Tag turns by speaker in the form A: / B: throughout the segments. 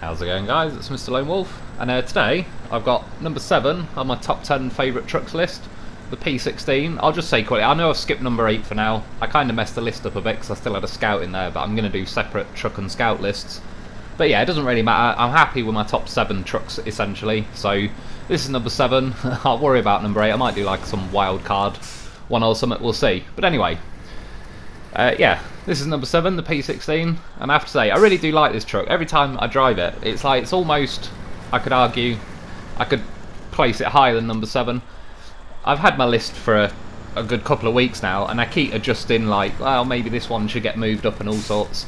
A: How's it going, guys? It's Mr. Lone Wolf, and today I've got number 7 on my top 10 favourite trucks list, the P16. I'll just say quickly, I know I've skipped number 8 for now. I kind of messed the list up a bit because I still had a Scout in there, but I'm going to do separate truck and Scout lists. But yeah, it doesn't really matter. I'm happy with my top 7 trucks, essentially. So this is number 7. I'll worry about number 8. I might do like some wild card one or something, we'll see. But anyway, yeah, this is number 7, the P16, and I have to say, I really do like this truck. Every time I drive it, it's like, it's almost, I could argue, I could place it higher than number 7. I've had my list for a good couple of weeks now, and I keep adjusting, like, well, maybe this one should get moved up and all sorts.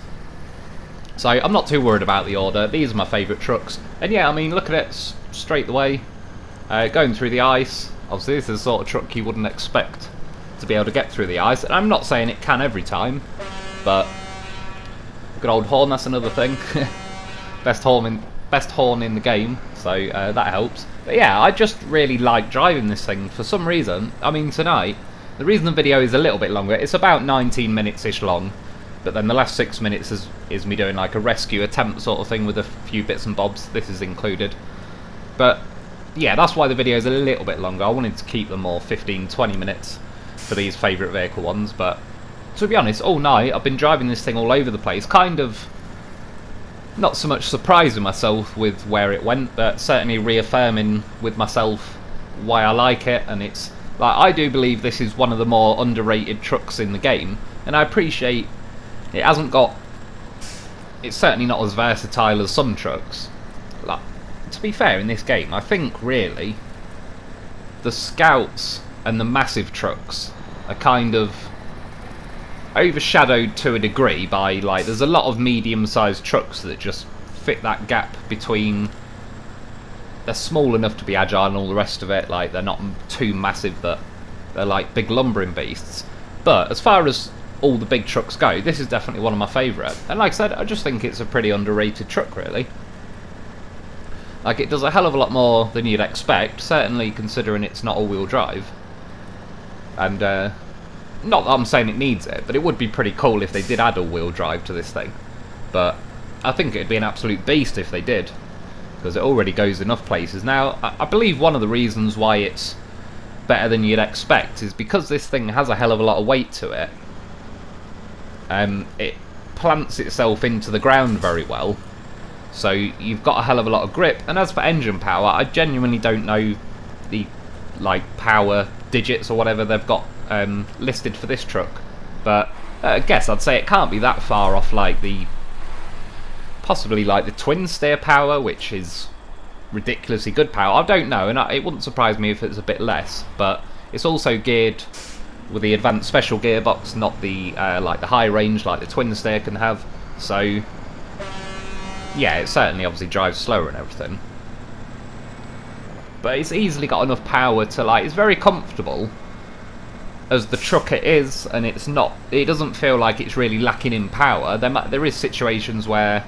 A: So I'm not too worried about the order. These are my favourite trucks. And yeah, I mean, look at it straight away, going through the ice. Obviously, this is the sort of truck you wouldn't expect to be able to get through the ice. And I'm not saying it can every time, but good old horn, that's another thing. best horn in the game, so that helps. But yeah, I just really like driving this thing for some reason. I mean, tonight, the reason the video is a little bit longer, it's about 19 minutes-ish long, but then the last 6 minutes is me doing like a rescue attempt sort of thing with a few bits and bobs. This is included. But yeah, that's why the video is a little bit longer. I wanted to keep them more 15-20 minutes for these favourite vehicle ones, but to be honest, all night I've been driving this thing all over the place, kind of not so much surprising myself with where it went, but certainly reaffirming with myself why I like it. And it's like, I do believe this is one of the more underrated trucks in the game, and I appreciate it hasn't got, it's certainly not as versatile as some trucks. Like, to be fair, in this game, I think really the Scouts and the massive trucks are kind of overshadowed to a degree by, like, there's a lot of medium-sized trucks that just fit that gap between, they're small enough to be agile and all the rest of it, like they're not too massive that they're like big lumbering beasts. But as far as all the big trucks go, this is definitely one of my favourite. And like I said, I just think it's a pretty underrated truck, really. Like, it does a hell of a lot more than you'd expect, certainly considering it's not all-wheel drive. And not that I'm saying it needs it, but it would be pretty cool if they did add all-wheel drive to this thing. But I think it'd be an absolute beast if they did, because it already goes enough places. Now, I believe one of the reasons why it's better than you'd expect is because this thing has a hell of a lot of weight to it. It plants itself into the ground very well, so you've got a hell of a lot of grip. And as for engine power, I genuinely don't know the power digits or whatever they've got listed for this truck, but I guess I'd say it can't be that far off like the possibly like the twin steer power, which is ridiculously good power. I don't know, and it wouldn't surprise me if it's a bit less, but it's also geared with the advanced special gearbox, not the like the high range like the twin steer can have. So yeah, it certainly obviously drives slower and everything, but it's easily got enough power to, like, it's very comfortable as the truck it is, and it's not, it doesn't feel like it's really lacking in power. There is situations where,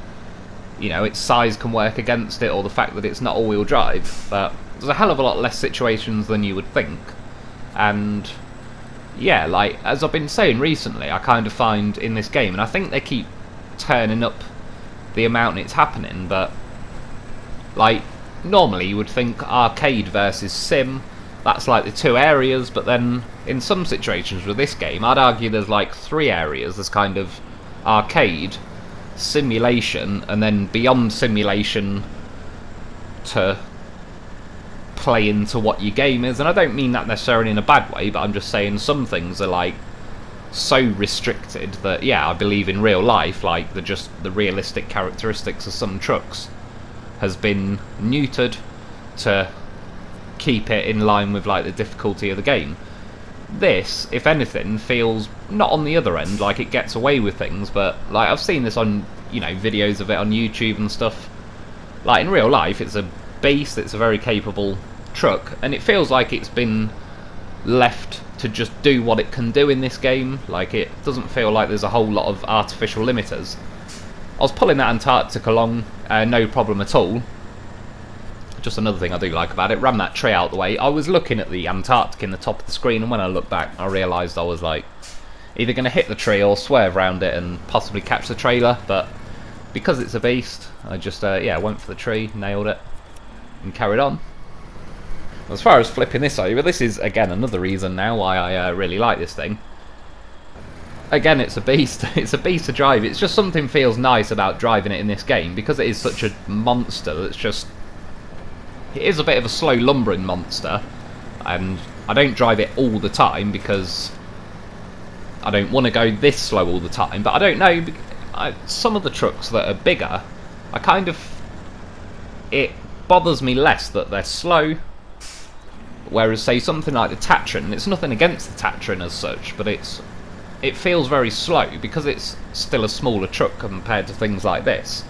A: you know, its size can work against it, or the fact that it's not all-wheel drive, but there's a hell of a lot less situations than you would think. And yeah, like, as I've been saying recently, I kind of find in this game, and I think they keep turning up the amount it's happening, but like, normally you would think arcade versus sim, that's like the 2 areas, but then in some situations with this game, I'd argue there's like 3 areas. There's kind of arcade, simulation, and then beyond simulation to play into what your game is. And I don't mean that necessarily in a bad way, but I'm just saying some things are like so restricted that, yeah, I believe in real life, like the realistic characteristics of some trucks has been neutered to keep it in line with like the difficulty of the game. This, if anything, feels not on the other end, like it gets away with things, but like I've seen this on, you know, videos of it on YouTube and stuff. Like, in real life, it's a beast, it's a very capable truck, and it feels like it's been left to just do what it can do in this game. Like, it doesn't feel like there's a whole lot of artificial limiters. I was pulling that Antarctic along, no problem at all. Just another thing I do like about it, ran that tree out the way. I was looking at the Antarctic in the top of the screen, and when I looked back, I realised I was like either going to hit the tree or swerve around it and possibly catch the trailer, but because it's a beast, I just yeah, went for the tree, nailed it, and carried on. As far as flipping this over, this is again another reason now why I really like this thing. Again, it's a beast. It's a beast to drive. It's just something feels nice about driving it in this game because it is such a monster that's just... It is a bit of a slow lumbering monster, and I don't drive it all the time because I don't want to go this slow all the time, but I don't know, some of the trucks that are bigger, I kind of... It bothers me less that they're slow, whereas say something like the Tatran, it's nothing against the Tatran as such, but it feels very slow because it's still a smaller truck compared to things like this.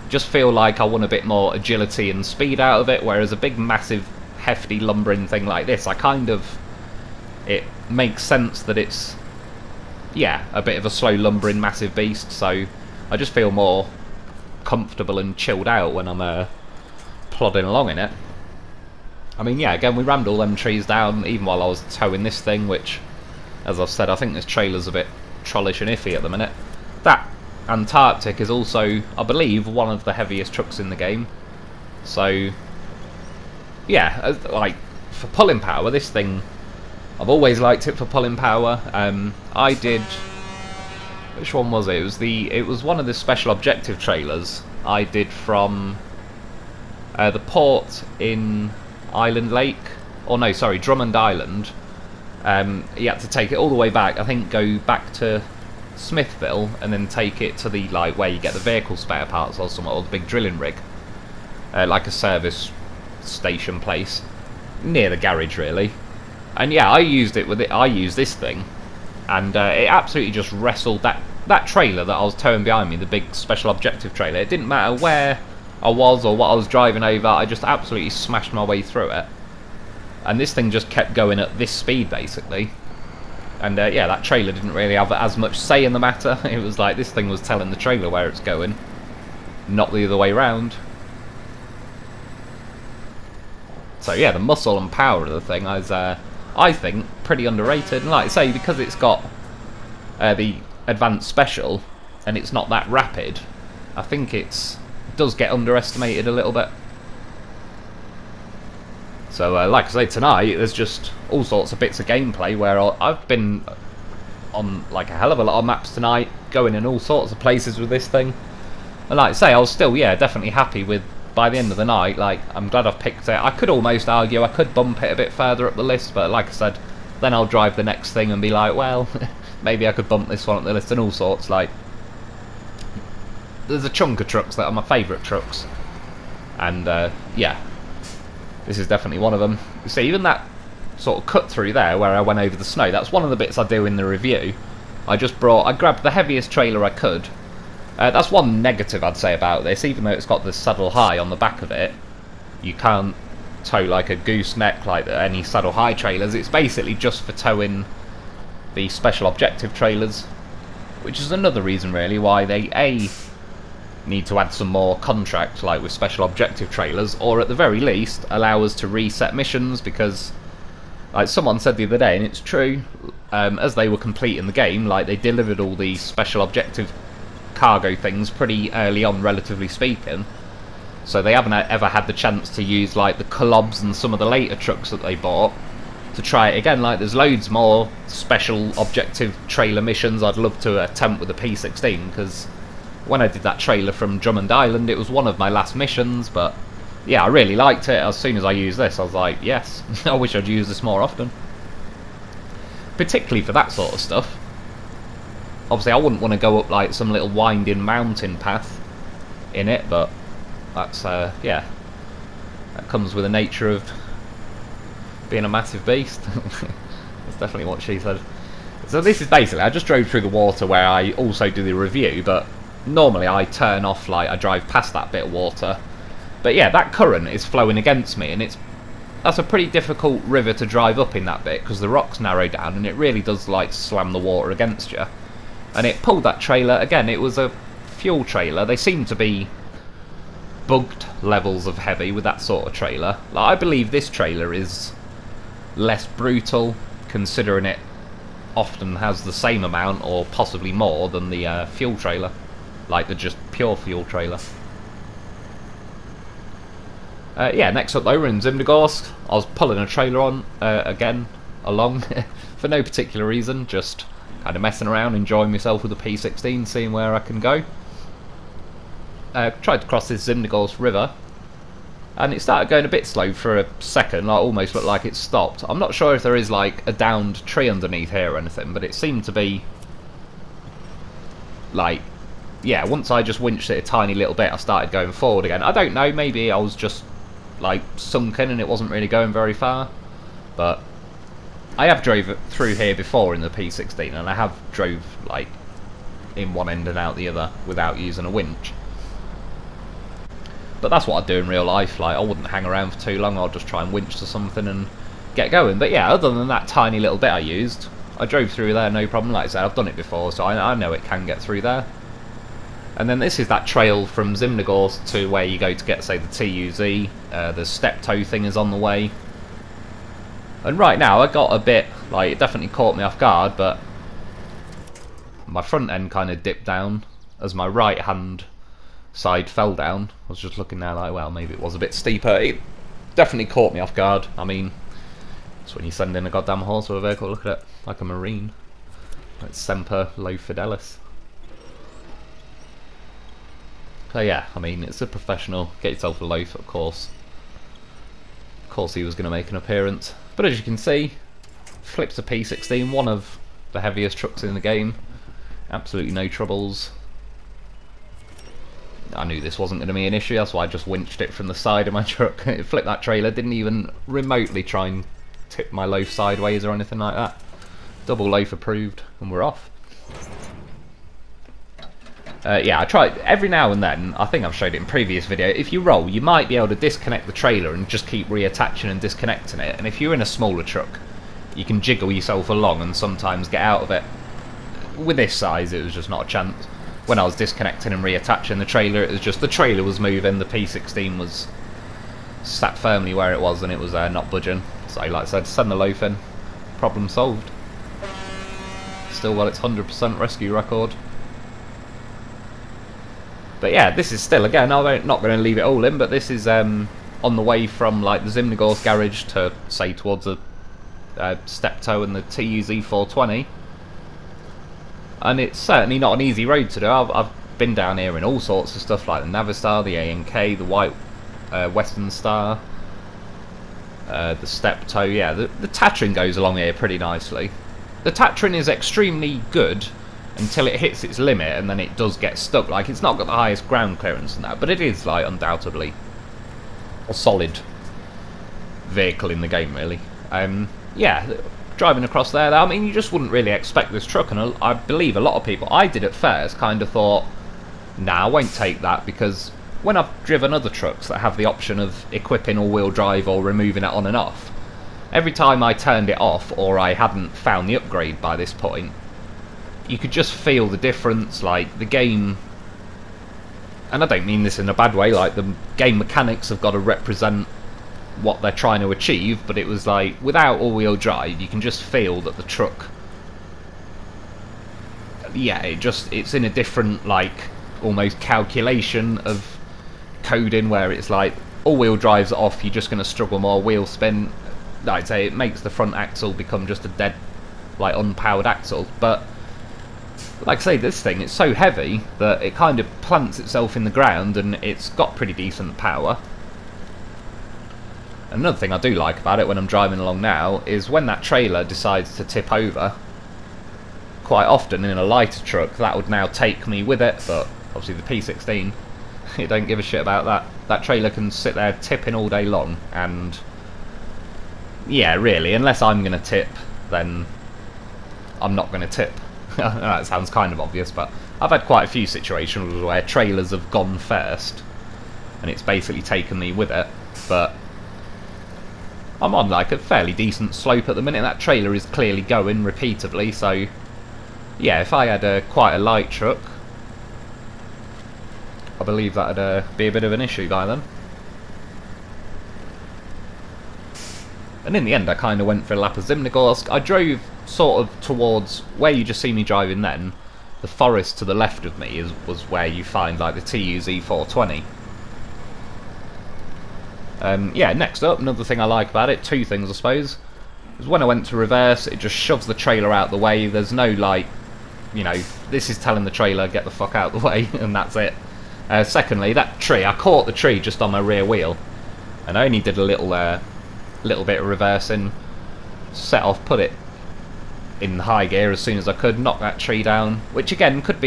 A: Just feel like I want a bit more agility and speed out of it, whereas a big massive hefty lumbering thing like this, I kind of... It makes sense that it's, yeah, a bit of a slow lumbering massive beast, so I just feel more comfortable and chilled out when I'm plodding along in it. I mean, yeah, again, we rammed all them trees down even while I was towing this thing, which, as I've said, I think this trailer's a bit trollish and iffy at the minute. That Antarctic is also, I believe, one of the heaviest trucks in the game. So, yeah, like, for pulling power, this thing, I've always liked it for pulling power. I did... Which one was it? It was one of the special objective trailers I did from the port in Island Lake. Or no, sorry, Drummond Island. You had to take it all the way back, I think go back to Smithville and then take it to the, like, where you get the vehicle spare parts or something, or the big drilling rig. Like a service station place. Near the garage, really. And yeah, I used this thing, and it absolutely just wrestled that trailer that I was towing behind me, the big special objective trailer. It didn't matter where I was or what I was driving over, I just absolutely smashed my way through it. And this thing just kept going at this speed, basically. And yeah, that trailer didn't really have as much say in the matter. It was like this thing was telling the trailer where it's going, not the other way round. So yeah, the muscle and power of the thing is, I think, pretty underrated. And like I say, because it's got the advanced special and it's not that rapid, I think it does get underestimated a little bit. So like I say, tonight there's just all sorts of bits of gameplay where I've been on like a hell of a lot of maps tonight, going in all sorts of places with this thing. And like I say, I was still, yeah, definitely happy with, by the end of the night, like, I'm glad I've picked it. I could almost argue I could bump it a bit further up the list, but like I said, then I'll drive the next thing and be like, well, maybe I could bump this one up the list and all sorts. Like, there's a chunk of trucks that are my favourite trucks, and yeah, this is definitely one of them. You see, even that sort of cut through there where I went over the snow, that's one of the bits I do in the review. I grabbed the heaviest trailer I could. That's one negative I'd say about this. Even though it's got the saddle high on the back of it, you can't tow like a gooseneck like any saddle high trailers. It's basically just for towing the special objective trailers, which is another reason really why they need to add some more contracts like with special objective trailers, or at the very least allow us to reset missions, because like someone said the other day, and it's true, as they were completing the game, like they delivered all the special objective cargo things pretty early on, relatively speaking, so they haven't ever had the chance to use like the Collobs and some of the later trucks that they bought to try it again. Like, there's loads more special objective trailer missions I'd love to attempt with the P16, because when I did that trailer from Drummond Island, it was one of my last missions. But yeah, I really liked it. As soon as I used this, I was like, yes, I wish I'd use this more often, particularly for that sort of stuff. Obviously I wouldn't want to go up like some little winding mountain path in it, but that's yeah, that comes with the nature of being a massive beast. That's definitely what she said. So this is basically, I just drove through the water where I also do the review, but normally I turn off, like I drive past that bit of water. But yeah, that current is flowing against me, and that's a pretty difficult river to drive up in that bit, because the rocks narrow down and it really does like slam the water against you. And it pulled that trailer. Again, it was a fuel trailer. They seem to be bugged levels of heavy with that sort of trailer. Like, I believe this trailer is less brutal, considering it often has the same amount or possibly more than the fuel trailer. like the just pure fuel trailer. Yeah, next up though, we're in Zimnegorsk. I was pulling a trailer on, again, along, for no particular reason, just kind of messing around, enjoying myself with the P16, seeing where I can go. Tried to cross this Zimnegorsk river, and it started going a bit slow for a second, like almost looked like it stopped. I'm not sure if there is like a downed tree underneath here or anything, but it seemed to be like, yeah, once I just winched it a tiny little bit, I started going forward again. I don't know, maybe I was just like sunken and it wasn't really going very far, but I have drove through here before in the P16, and I have drove like in one end and out the other without using a winch. But that's what I'd do in real life. Like, I wouldn't hang around for too long. I'd just try and winch to something and get going. But yeah, other than that tiny little bit I used, I drove through there no problem. Like I said, I've done it before, so I know it can get through there. And then this is that trail from Zimnegorsk to where you go to get, say, the TUZ. The step toe thing is on the way. And right now, I got a bit, like, it definitely caught me off guard, but my front end kind of dipped down as my right hand side fell down. I was just looking now like, well, maybe it was a bit steeper. It definitely caught me off guard. I mean, it's when you send in a goddamn horse with a vehicle, look at it, like a marine. Like Semper Low Fidelis. So yeah, I mean, it's a professional. Get yourself a loaf, of course. Of course he was going to make an appearance. But as you can see, flips a P16, one of the heaviest trucks in the game. Absolutely no troubles. I knew this wasn't going to be an issue, that's why I just winched it from the side of my truck. It flipped that trailer, didn't even remotely try and tip my loaf sideways or anything like that. Double loaf approved, and we're off. Yeah, I try every now and then. I think I've showed it in previous video. If you roll, you might be able to disconnect the trailer and just keep reattaching and disconnecting it. And if you're in a smaller truck, you can jiggle yourself along and sometimes get out of it. With this size, it was just not a chance. When I was disconnecting and reattaching the trailer, it was just the trailer was moving, the P16 was sat firmly where it was, and it was not budging. So, like I said, send the loaf in. Problem solved. Still got its 100% rescue record. But yeah, this is still, again, I'm not going to leave it all in, but this is on the way from like the Zimnegorsk garage to, say, towards the Steptoe and the TUZ 420. And it's certainly not an easy road to do. I've been down here in all sorts of stuff like the Navistar, the ANK, the White Western Star, the Steptoe. Yeah, the Tatran goes along here pretty nicely. The Tatran is extremely good until it hits its limit, and then it does get stuck. Like, it's not got the highest ground clearance and that, but it is like undoubtedly a solid vehicle in the game, really. Yeah. Driving across there, I mean, you just wouldn't really expect this truck, and I believe a lot of people, I did at first, kind of thought, nah, I won't take that, because when I've driven other trucks that have the option of equipping all-wheel drive or removing it on and off, every time I turned it off, or I hadn't found the upgrade by this point, you could just feel the difference. Like, the game, and I don't mean this in a bad way, like, the game mechanics have got to represent what they're trying to achieve, but it was like, without all-wheel drive, you can just feel that the truck, yeah, it's in a different, like, almost calculation of coding, where it's like, all-wheel drive's off, you're just going to struggle more, wheel spin, like I say, it makes the front axle become just a dead, like, unpowered axle. But like I say, this thing, it's so heavy that it kind of plants itself in the ground, and it's got pretty decent power. Another thing I do like about it when I'm driving along now is when that trailer decides to tip over, quite often in a lighter truck, that would now take me with it, but obviously the P16, it don't give a shit about that. That trailer can sit there tipping all day long, and yeah, really, unless I'm going to tip, then I'm not going to tip. That sounds kind of obvious, but I've had quite a few situations where trailers have gone first, and it's basically taken me with it, but I'm on like a fairly decent slope at the minute. That trailer is clearly going repeatedly, so yeah, if I had quite a light truck, I believe that'd be a bit of an issue by then. And in the end, I kind of went for a lap of Zimnegorsk. I drove sort of towards where you just see me driving then, the forest to the left of me was where you find like the TUZ 420. Yeah, next up, another thing I like about it, two things I suppose, is when I went to reverse, it just shoves the trailer out the way. There's no like, you know, this is telling the trailer get the fuck out the way, and that's it. Secondly, that tree, I caught the tree just on my rear wheel, and I only did a little bit of reversing, set off, put it in high gear as soon as I could, knock that tree down, which again could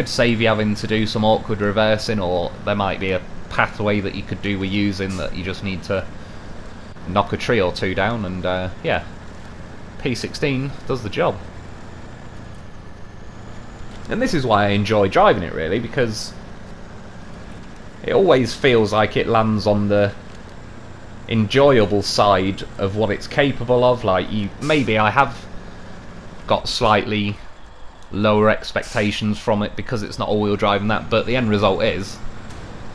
A: save you having to do some awkward reversing, or there might be a pathway that you could do with using that you just need to knock a tree or two down, and yeah, P16 does the job. And this is why I enjoy driving it really, because it always feels like it lands on the enjoyable side of what it's capable of. Like, maybe I have got slightly lower expectations from it because it's not all-wheel drive and that, but the end result is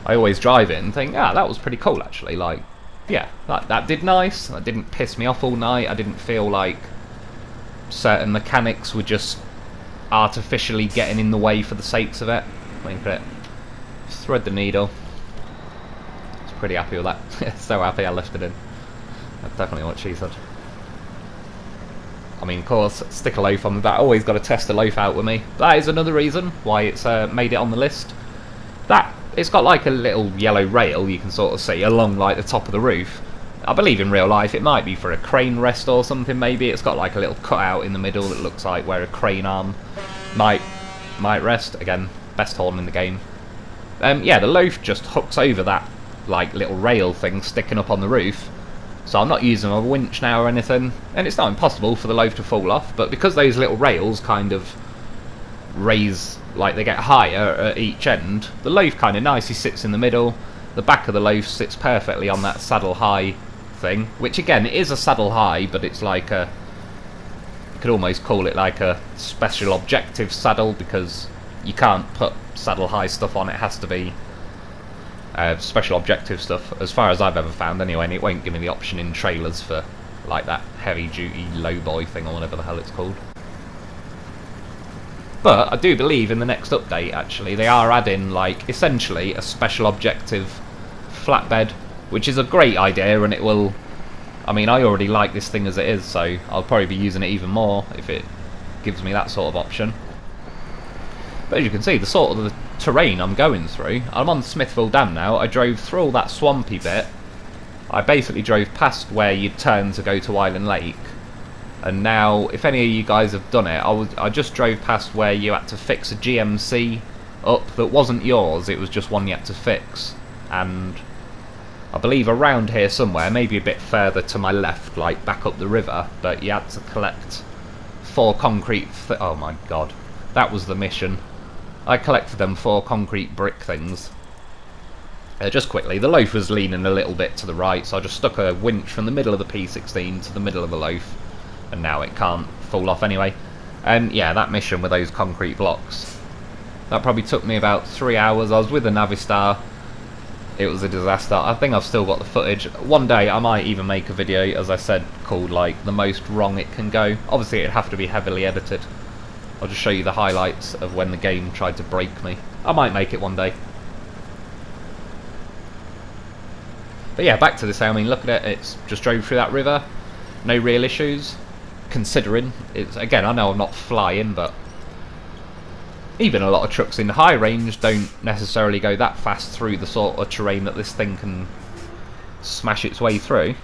A: I always drive it and think, ah, that was pretty cool actually. Like, yeah, that did nice. That didn't piss me off all night. I didn't feel like certain mechanics were just artificially getting in the way for the sakes of it. Waiting for it. Just thread the needle. I was pretty happy with that. So happy I left it in. That's definitely what she said. I mean, of course, stick a loaf on the back. Always got to test a loaf out with me. That is another reason why it's made it on the list. That it's got like a little yellow rail you can sort of see along like the top of the roof. I believe in real life it might be for a crane rest or something. Maybe it's got like a little cutout in the middle that looks like where a crane arm might rest. Again, best horn in the game. Yeah, the loaf just hooks over that like little rail thing sticking up on the roof. So I'm not using a winch now or anything, and it's not impossible for the loaf to fall off, but because those little rails kind of raise, like they get higher at each end, the loaf kind of nicely sits in the middle. The back of the loaf sits perfectly on that saddle high thing, which again is a saddle high, but it's like a, you could almost call it like a special objective saddle, because you can't put saddle high stuff on. It has to be special objective stuff, as far as I've ever found anyway, and it won't give me the option in trailers for like that heavy duty lowboy thing or whatever the hell it's called. But I do believe in the next update actually they are adding like essentially a special objective flatbed, which is a great idea, and it will, I mean, I already like this thing as it is, so I'll probably be using it even more if it gives me that sort of option. But as you can see, the sort of the terrain I'm going through, I'm on Smithville Dam now. I drove through all that swampy bit. I basically drove past where you'd turn to go to Island Lake, and now if any of you guys have done it, I just drove past where you had to fix a GMC up that wasn't yours, it was just one you had to fix, and I believe around here somewhere, maybe a bit further to my left, like back up the river, but you had to collect 4 concrete oh my god, that was the mission. I collected them 4 concrete brick things. Just quickly, the loaf was leaning a little bit to the right, so I just stuck a winch from the middle of the P16 to the middle of the loaf, and now it can't fall off anyway. And yeah, that mission with those concrete blocks, that probably took me about 3 hours. I was with the Navistar. It was a disaster. I think I've still got the footage. One day I might even make a video, as I said, called like the most wrong it can go. Obviously it'd have to be heavily edited. I'll just show you the highlights of when the game tried to break me. I might make it one day. But yeah, back to this. I mean, look at it. It's just drove through that river. No real issues. Considering it's, again, I know I'm not flying, but even a lot of trucks in high range don't necessarily go that fast through the sort of terrain that this thing can smash its way through.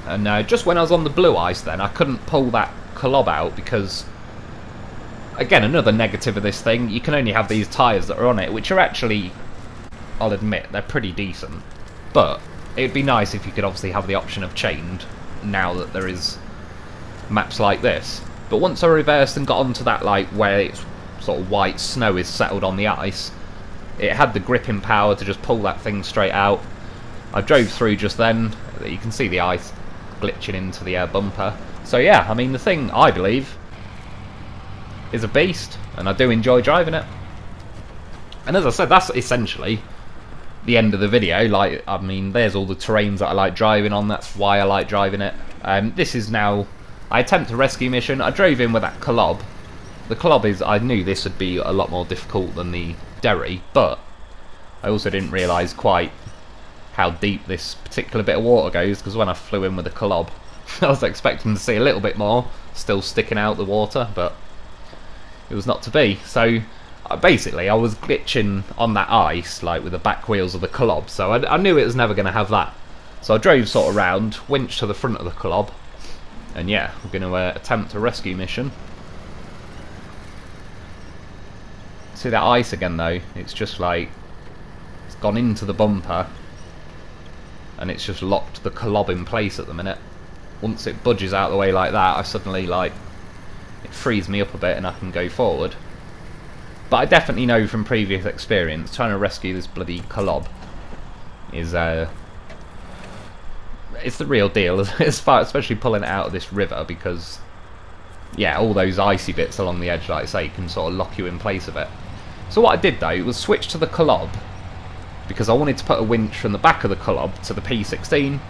A: And just when I was on the blue ice then, I couldn't pull that clob out because, again, another negative of this thing, you can only have these tyres that are on it, which are actually, I'll admit, they're pretty decent. But it'd be nice if you could obviously have the option of chained, now that there is maps like this. But once I reversed and got onto that, like, where it's sort of white snow is settled on the ice, it had the gripping power to just pull that thing straight out. I drove through just then. You can see the ice glitching into the bumper. So yeah, I mean, the thing, I believe, is a beast, and I do enjoy driving it. And as I said, that's essentially the end of the video. Like, I mean, there's all the terrains that I like driving on. That's why I like driving it. This is now, I attempt a rescue mission. I drove in with that clob, The Colob is, I knew this would be a lot more difficult than the Derry, but I also didn't realise quite how deep this particular bit of water goes, because when I flew in with the Colob, I was expecting to see a little bit more still sticking out the water, but it was not to be. So basically I was glitching on that ice, like with the back wheels of the Colob, so I knew it was never going to have that. So I drove sort of round, winched to the front of the Colob, and yeah, we're going to attempt a rescue mission. See that ice again though, it's just like, it's gone into the bumper, and it's just locked the Colob in place at the minute. Once it budges out of the way like that, I suddenly, like, it frees me up a bit and I can go forward. But I definitely know from previous experience, trying to rescue this bloody Colob is, it's the real deal, as far, especially pulling it out of this river, because, yeah, all those icy bits along the edge, like I say, can sort of lock you in place a bit. So what I did though was switch to the Colob, because I wanted to put a winch from the back of the Colob to the P16,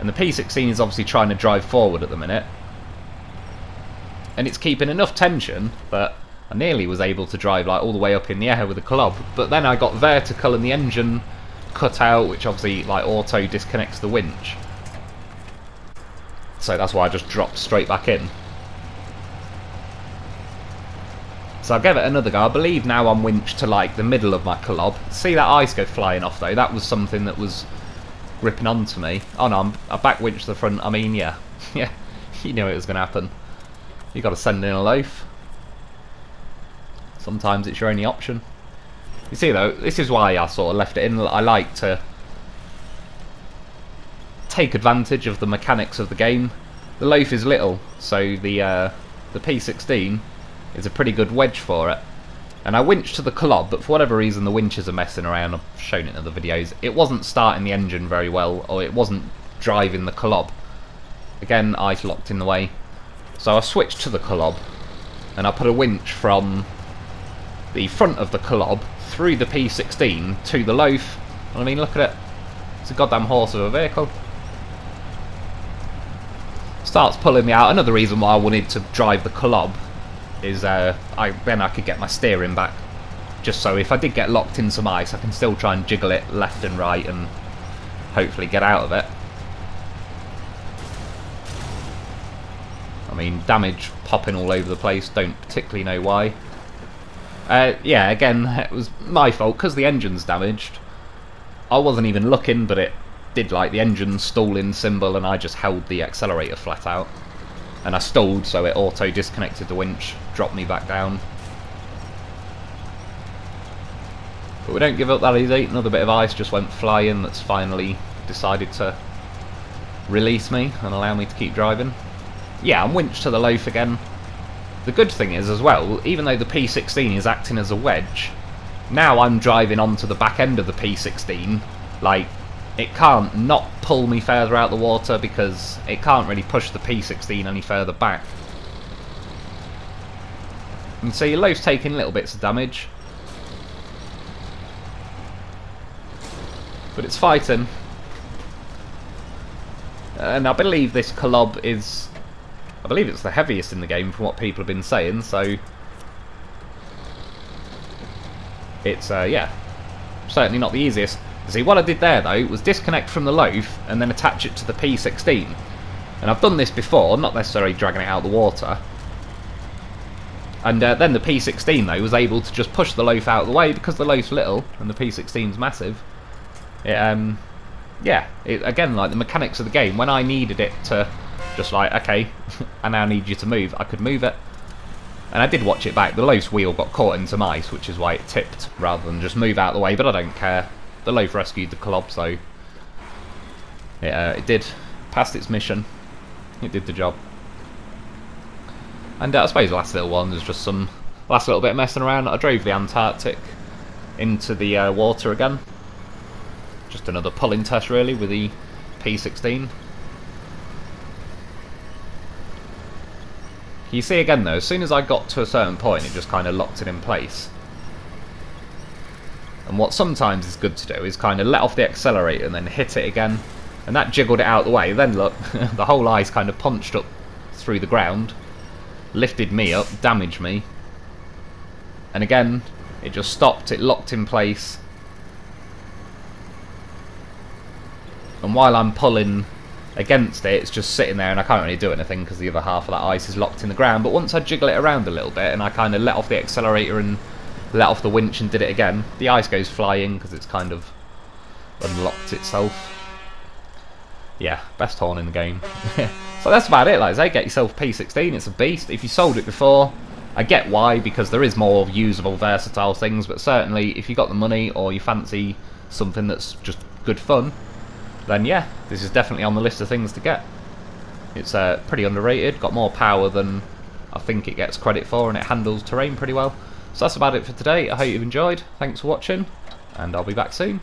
A: and the P16 is obviously trying to drive forward at the minute, and it's keeping enough tension that I nearly was able to drive like all the way up in the air with the Colob, but then I got vertical and the engine cut out, which obviously like auto disconnects the winch, so that's why I just dropped straight back in. So I'll give it another go. I believe now I'm winched to like the middle of my Colob. See that ice go flying off though? That was something that was gripping onto me. Oh no, I back winched to the front. I mean, yeah. Yeah, you knew it was going to happen. You got to send in a loaf. Sometimes it's your only option. You see though, this is why I sort of left it in. I like to take advantage of the mechanics of the game. The loaf is little, so the P16 is a pretty good wedge for it. And I winched to the Colob, but for whatever reason the winches are messing around. I've shown it in other videos. It wasn't starting the engine very well, or it wasn't driving the Colob. Again, ice locked in the way. So I switched to the Colob, and I put a winch from the front of the Colob through the P16 to the loaf. I mean, look at it. It's a goddamn horse of a vehicle. Starts pulling me out. Another reason why I wanted to drive the Colob is then I could get my steering back, just so if I did get locked in some ice I can still try and jiggle it left and right and hopefully get out of it. I mean, damage popping all over the place, don't particularly know why. Yeah, again, it was my fault because the engine's damaged. I wasn't even looking, but it did like the engine stalling symbol, and I just held the accelerator flat out. And I stalled, so it auto disconnected the winch, dropped me back down. But we don't give up that easy. Another bit of ice just went flying. That's finally decided to release me and allow me to keep driving. Yeah, I'm winched to the loaf again. The good thing is as well, even though the P16 is acting as a wedge, now I'm driving onto the back end of the P16. Like, it can't not pull me further out the water because it can't really push the P16 any further back. And so your loaf's taking little bits of damage, but it's fighting. And I believe this Colob is, I believe it's the heaviest in the game from what people have been saying, so it's yeah, certainly not the easiest. See, what I did there though was disconnect from the loaf and then attach it to the P16, and I've done this before, not necessarily dragging it out of the water, and then the P16 though was able to just push the loaf out of the way because the loaf's little and the P16's massive. It, yeah, again, like the mechanics of the game, when I needed it to just like, okay, I now need you to move, I could move it. And I did watch it back, the loaf's wheel got caught in some ice, which is why it tipped rather than just move out of the way, but I don't care. The loaf rescued the Colob, so it did, passed its mission, it did the job. And I suppose the last little one was just some last little bit of messing around. I drove the Antarctic into the water again. Just another pulling test really with the P16. You see again though, as soon as I got to a certain point it just kind of locked it in place. And what sometimes is good to do is kind of let off the accelerator and then hit it again, and that jiggled it out of the way. Then look, the whole ice kind of punched up through the ground, lifted me up, damaged me, and again it just stopped, it locked in place, and while I'm pulling against it, it's just sitting there and I can't really do anything because the other half of that ice is locked in the ground. But once I jiggle it around a little bit and I kind of let off the accelerator and let off the winch and did it again, the ice goes flying because it's kind of unlocked itself. Yeah, best horn in the game. So that's about it. Like I say, get yourself P16, it's a beast. If you sold it before, I get why, because there is more usable, versatile things, but certainly if you got the money or you fancy something that's just good fun, then yeah, this is definitely on the list of things to get. It's pretty underrated, got more power than I think it gets credit for, and it handles terrain pretty well. So that's about it for today. I hope you've enjoyed. Thanks for watching, and I'll be back soon.